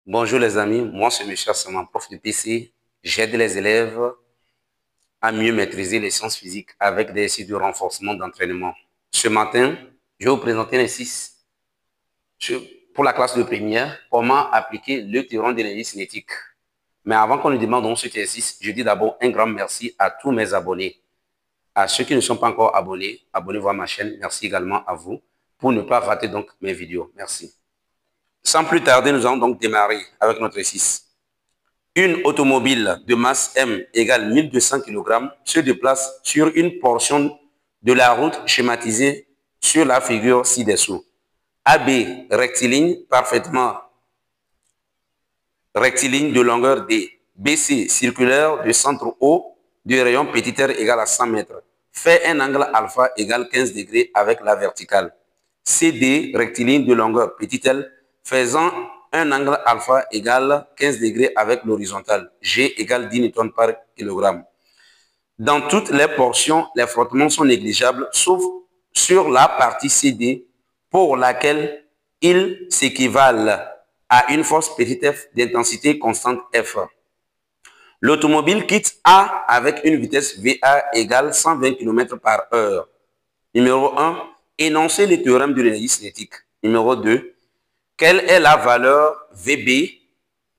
Bonjour les amis, moi c'est Monsieur Assaman, prof de PC. J'aide les élèves à mieux maîtriser les sciences physiques avec des exercices de renforcement d'entraînement. Ce matin, je vais vous présenter un exercice pour la classe de première, comment appliquer le théorème d'énergie cinétique. Mais avant qu'on nous demande cet exercice, je dis d'abord un grand merci à tous mes abonnés. À ceux qui ne sont pas encore abonnés, abonnez-vous à ma chaîne. Merci également à vous pour ne pas rater donc mes vidéos. Merci. Sans plus tarder, nous allons donc démarrer avec notre exercice. Une automobile de masse M égale 1200 kg se déplace sur une portion de la route schématisée sur la figure ci-dessous. AB, rectiligne parfaitement rectiligne de longueur D. BC, circulaire de centre O du rayon petit r égale à 100 mètres. Fait un angle alpha égale 15 degrés avec la verticale. CD, rectiligne de longueur petit l, faisant un angle alpha égale 15 degrés avec l'horizontale. G égale 10 Newton par kilogramme. Dans toutes les portions, les frottements sont négligeables, sauf sur la partie CD, pour laquelle ils s'équivalent à une force petit f d'intensité constante F. L'automobile quitte A avec une vitesse VA égale 120 km par heure. Numéro 1, énoncer le théorème de l'énergie cinétique. Numéro 2, quelle est la valeur VB?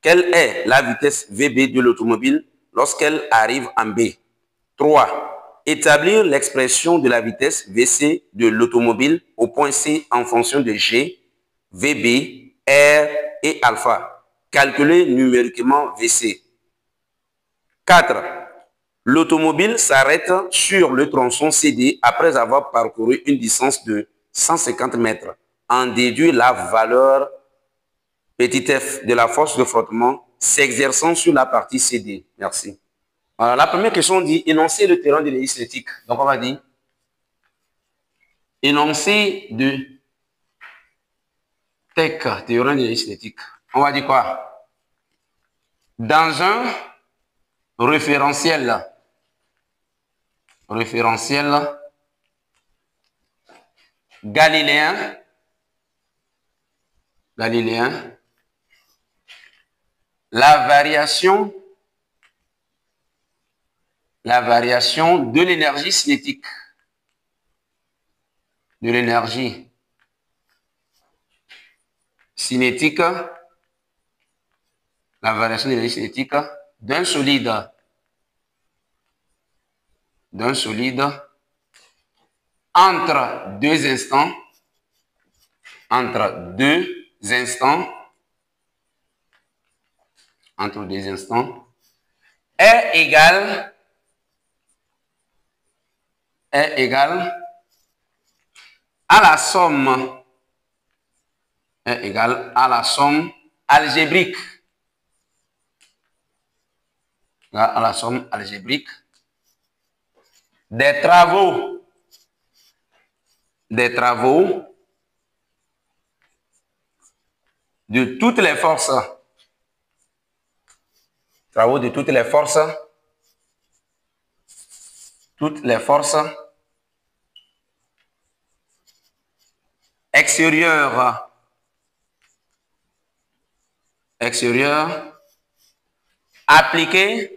Quelle est la vitesse VB de l'automobile lorsqu'elle arrive en B? 3. Établir l'expression de la vitesse VC de l'automobile au point C en fonction de G, VB, R et alpha. Calculer numériquement VC. 4. L'automobile s'arrête sur le tronçon CD après avoir parcouru une distance de 150 mètres. En déduit la valeur petit f de la force de frottement s'exerçant sur la partie CD. Merci. Alors, la première question dit énoncer le théorème de l'énergie cinétique. Donc, on va dire énoncer de TEC, théorème de l'énergie cinétique. On va dire quoi? Dans un référentiel galiléen, la variation de l'énergie cinétique, la variation de l'énergie cinétique d'un solide entre deux instants est égale à la somme algébrique des travaux de toutes les forces extérieures appliquées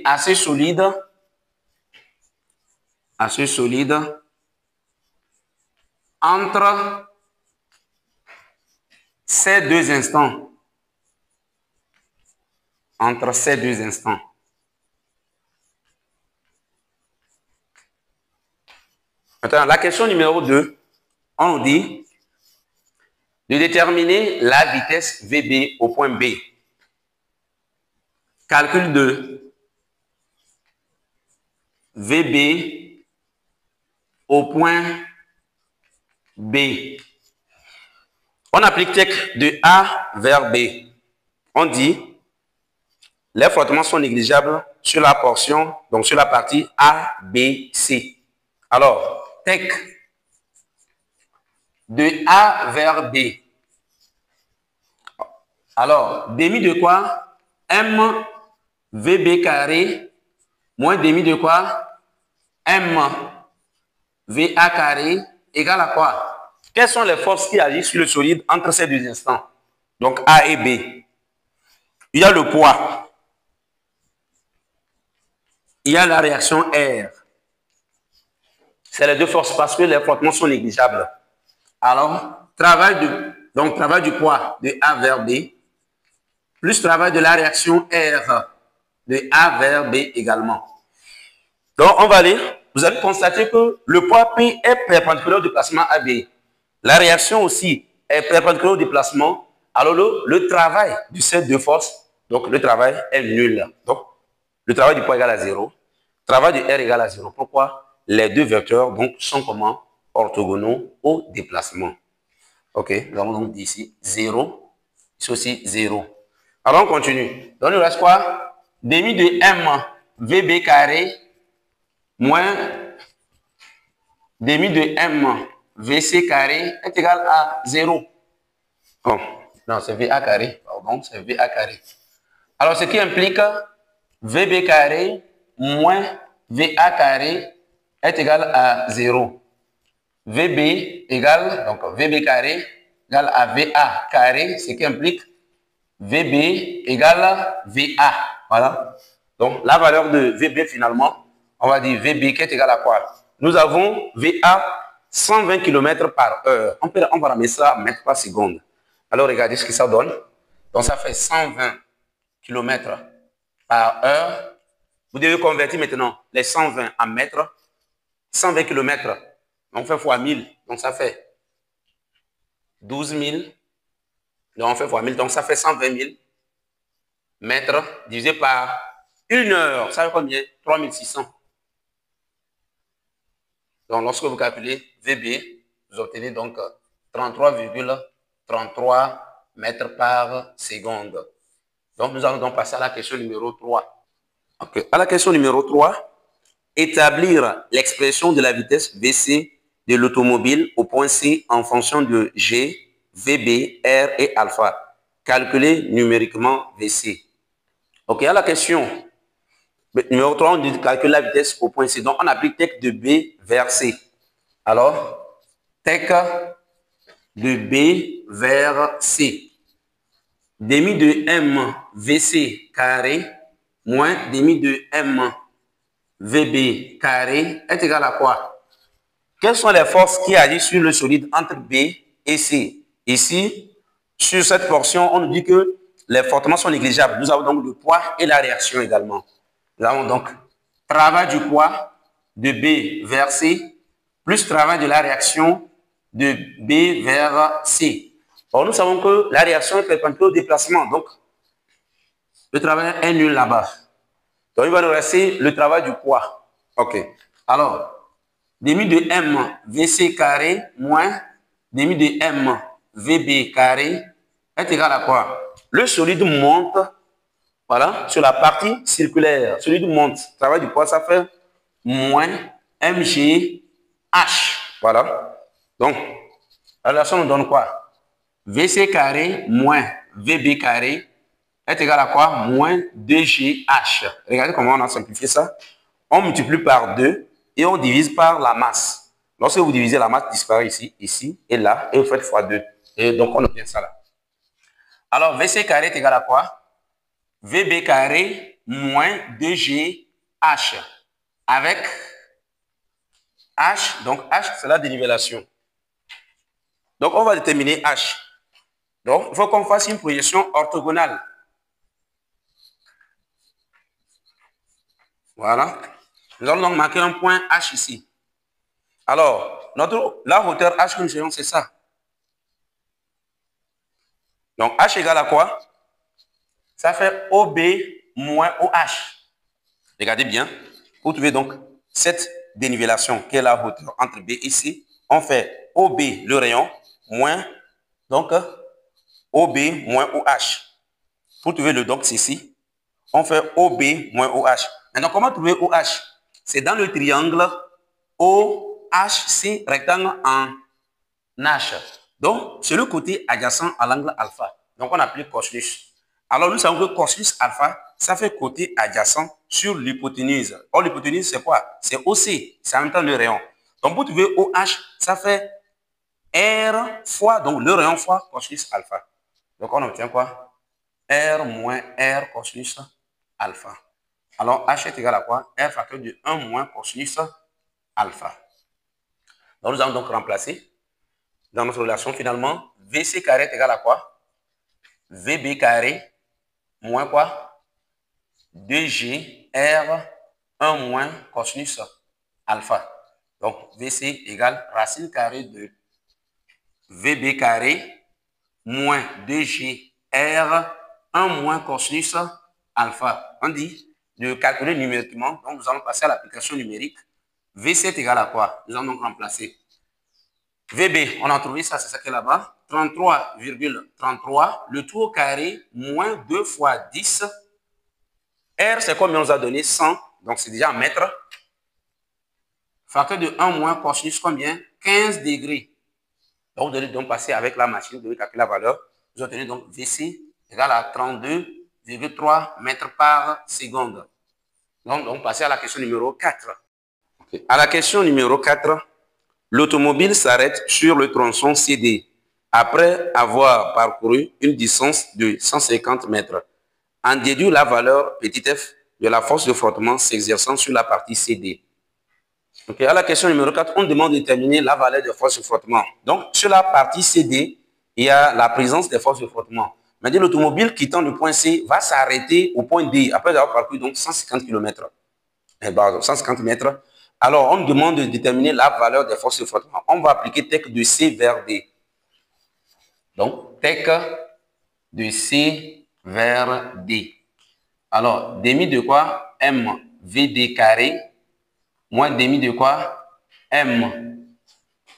à ce solide entre ces deux instants. Maintenant, la question numéro 2, on nous dit de déterminer la vitesse VB au point B. Calcul de VB au point B. On applique TEC de A vers B. On dit les frottements sont négligeables sur la portion, donc sur la partie A, B, C. Alors, TEC de A vers B. Alors, demi de quoi? M VB carré moins demi de quoi? M VA carré égale à quoi? Quelles sont les forces qui agissent sur le solide entre ces deux instants? Donc A et B. Il y a le poids. Il y a la réaction R. C'est les deux forces parce que les frottements sont négligeables. Alors, travail du poids de A vers B, plus travail de la réaction R de A vers B également. Donc, on va lire. Vous allez constater que le poids P est perpendiculaire au déplacement AB. La réaction aussi est perpendiculaire au déplacement. Alors, le travail de ces deux forces, donc le travail est nul. Donc, le travail du poids égale à 0. Le travail de R égale à 0. Pourquoi? Les deux vecteurs donc, sont comment? Orthogonaux au déplacement. OK, nous avons donc dit ici 0. Ici aussi 0. Alors, on continue. Donc, il nous reste quoi? Demi de M VB carré moins demi de M VC carré est égal à 0. Oh, non, c'est VA carré. Pardon, c'est VA carré. Alors, ce qui implique VB carré moins VA carré est égal à 0. VB égale, donc VB carré égale à VA carré, ce qui implique VB égale VA. Voilà. Donc, la valeur de VB finalement, on va dire VB qui est égal à quoi? Nous avons VA 120 km par heure. On va ramener ça à mètres par seconde. Alors, regardez ce que ça donne. Donc, ça fait 120 km par heure. Vous devez convertir maintenant les 120 en mètres. 120 km. On fait fois 1000. Donc, ça fait 12 000. Donc, on fait fois 1000. Donc, ça fait 120 000 mètres divisé par 1 heure. Ça fait combien? 3600. Donc, lorsque vous calculez VB, vous obtenez donc 33,33 mètres par seconde. Donc, nous allons donc passer à la question numéro 3. Okay. À la question numéro 3, établir l'expression de la vitesse VC de l'automobile au point C en fonction de G, VB, R et alpha. Calculer numériquement VC. OK, à la question numéro 3, on dit calculer la vitesse au point C. Donc, on applique tech de B vers C. Alors, tech de B vers C. Demi de M VC carré moins demi de M VB carré est égal à quoi? Quelles sont les forces qui agissent sur le solide entre B et C? Ici, sur cette portion, on nous dit que les frottements sont négligeables. Nous avons donc le poids et la réaction également. Nous avons donc travail du poids de B vers C plus travail de la réaction de B vers C. Or, nous savons que la réaction est perpendiculaire au déplacement. Donc, le travail est nul là-bas. Donc, il va nous rester le travail du poids. OK. Alors, demi de M VC carré moins demi de M VB carré est égal à quoi? Le solide monte, voilà, sur la partie circulaire. Solide monte. Le travail du poids, ça fait moins MGH. Voilà. Donc, la relation nous donne quoi? VC carré moins VB carré est égal à quoi? Moins 2GH. Regardez comment on a simplifié ça. On multiplie par 2 et on divise par la masse. Lorsque vous divisez, la masse disparaît ici, ici et là, et vous faites fois 2. Et donc, on obtient ça là. Alors, VC carré est égal à quoi? VB carré moins 2GH. Avec H, donc H, c'est la dénivellation. Donc, on va déterminer H. Donc, il faut qu'on fasse une projection orthogonale. Voilà. Nous allons donc marquer un point H ici. Alors, la hauteur H que nous cherchons, c'est ça. Donc, H égale à quoi? Ça fait OB moins OH. Regardez bien. Vous trouvez donc cette dénivellation qui est la hauteur entre B et C. On fait OB, le rayon, moins, donc, OB moins OH. Pour trouver le donc ici, on fait OB moins OH. Maintenant, comment trouver OH? C'est dans le triangle OHC rectangle en H. Donc, c'est le côté adjacent à l'angle alpha. Donc, on applique cosinus. Alors, nous savons que cosinus alpha, ça fait côté adjacent sur l'hypoténuse. Or, l'hypoténuse, c'est quoi? C'est OC. C'est en même temps le rayon. Donc, pour trouver OH, ça fait R fois, donc le rayon fois cosinus alpha. Donc on obtient quoi? R moins R cosinus alpha. Alors H est égal à quoi? R facteur de 1 moins cosinus alpha. Donc nous allons donc remplacer dans notre relation finalement. VC carré est égal à quoi? VB carré moins quoi? 2G R 1 moins cosinus alpha. Donc VC égale racine carrée de VB carré moins 2G R 1 moins cosinus alpha. On dit de calculer numériquement. Donc nous allons passer à l'application numérique. VC est égal à quoi? Nous allons donc remplacer VB, on a trouvé ça, c'est ça qui est là-bas. 33,33. Le tout au carré moins 2 fois 10. R, c'est combien on nous a donné? 100. Donc c'est déjà en mètres. Facteur de 1 moins cosinus combien? 15 degrés. Donc vous devez donc passer avec la machine, vous devez calculer la valeur. Vous obtenez donc VC égale à 32,3 mètres par seconde. Donc passez à la question numéro 4. Okay. À la question numéro 4, l'automobile s'arrête sur le tronçon CD après avoir parcouru une distance de 150 mètres. En déduit la valeur petit f de la force de frottement s'exerçant sur la partie CD. Okay. À la question numéro 4, on demande de déterminer la valeur de force de frottement. Donc, sur la partie CD, il y a la présence des forces de frottement. Mais l'automobile quittant le point C va s'arrêter au point D après avoir parcouru donc 150 km. 150 mètres. Alors, on demande de déterminer la valeur des forces de frottement. On va appliquer TEC de C vers D. Donc, TEC de C vers D. Alors, demi de quoi? M VD carré moins demi de quoi? M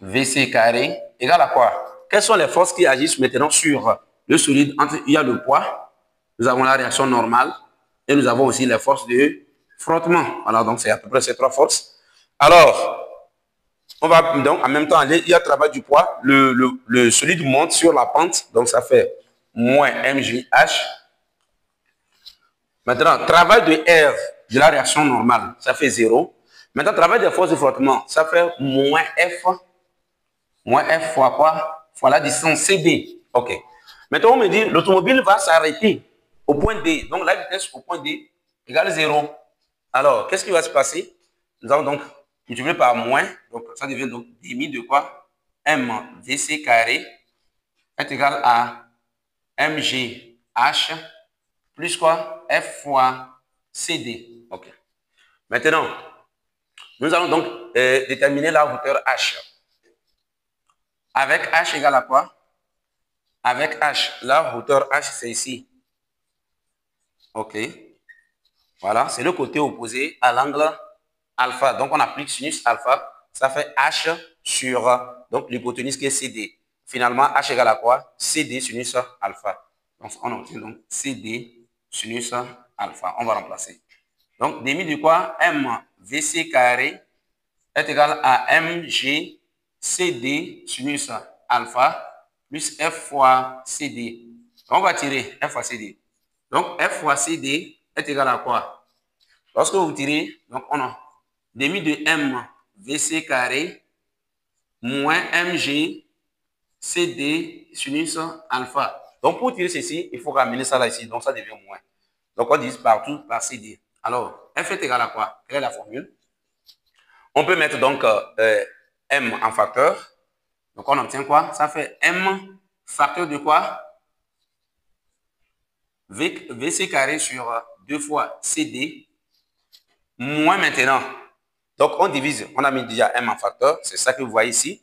VC carré égale à quoi? Quelles sont les forces qui agissent maintenant sur le solide? Il y a le poids, nous avons la réaction normale et nous avons aussi les forces de frottement. Alors, donc, c'est à peu près ces trois forces. Alors, on va donc en même temps aller, il y a le travail du poids, le solide monte sur la pente, donc ça fait moins MGH. Maintenant, travail de R de la réaction normale, ça fait 0. Maintenant, travail des forces de frottement, ça fait moins F fois quoi? Fois la distance CD. OK. Maintenant, on me dit, l'automobile va s'arrêter au point D. Donc, la vitesse au point D égale 0. Alors, qu'est-ce qui va se passer? Nous allons donc multiplier par moins. Donc, ça devient donc demi de quoi? MVC carré est égal à MGH plus quoi? F fois CD. OK. Maintenant, nous allons donc déterminer la hauteur H. Avec H égale à quoi? Avec H, la hauteur H, c'est ici. OK. Voilà, c'est le côté opposé à l'angle alpha. Donc, on applique sinus alpha. Ça fait H sur donc l'hypoténuse qui est CD. Finalement, H égale à quoi? CD sinus alpha. Donc, on obtient donc CD sinus alpha. On va remplacer. Donc, demi de quoi? MVC carré est égal à MG CD sinus alpha plus F fois CD. On va tirer F fois CD. Donc, F fois CD est égal à quoi? Lorsque vous tirez, donc on a demi de M VC carré moins MG CD sinus alpha. Donc, pour tirer ceci, il faut ramener ça là ici. Donc, ça devient moins. Donc, on divise partout par CD. Alors, F est égal à quoi? Quelle est la formule? On peut mettre donc M en facteur. Donc, on obtient quoi? Ça fait M facteur de quoi? VC carré sur 2 fois CD moins maintenant. Donc, on divise. On a mis déjà M en facteur. C'est ça que vous voyez ici.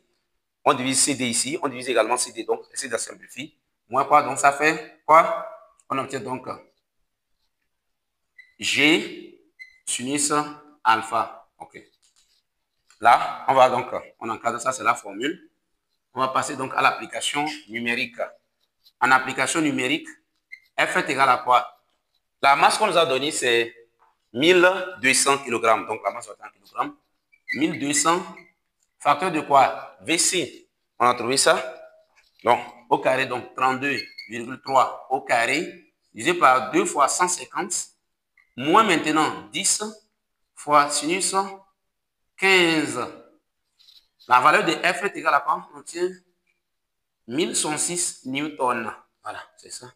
On divise CD ici. On divise également CD. Donc, essayez de simplifier. Moins quoi? Donc, ça fait quoi? On obtient donc G sinus alpha. OK. Là, on va donc, on encadre ça, c'est la formule. On va passer donc à l'application numérique. En application numérique, F est égal à quoi? La masse qu'on nous a donnée, c'est 1200 kg. Donc, la masse est en kg. 1200, facteur de quoi? VC. On a trouvé ça. Donc, au carré, donc 32,3 au carré, divisé par 2 fois 150, moins maintenant 10 fois sinus 15. La valeur de F est égale à quoi? On tient 1106 newtons. Voilà, c'est ça,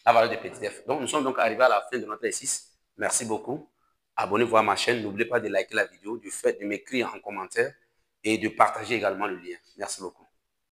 la valeur de petit f. Donc, nous sommes donc arrivés à la fin de notre exercice. Merci beaucoup. Abonnez-vous à ma chaîne. N'oubliez pas de liker la vidéo, de m'écrire en commentaire et de partager également le lien. Merci beaucoup.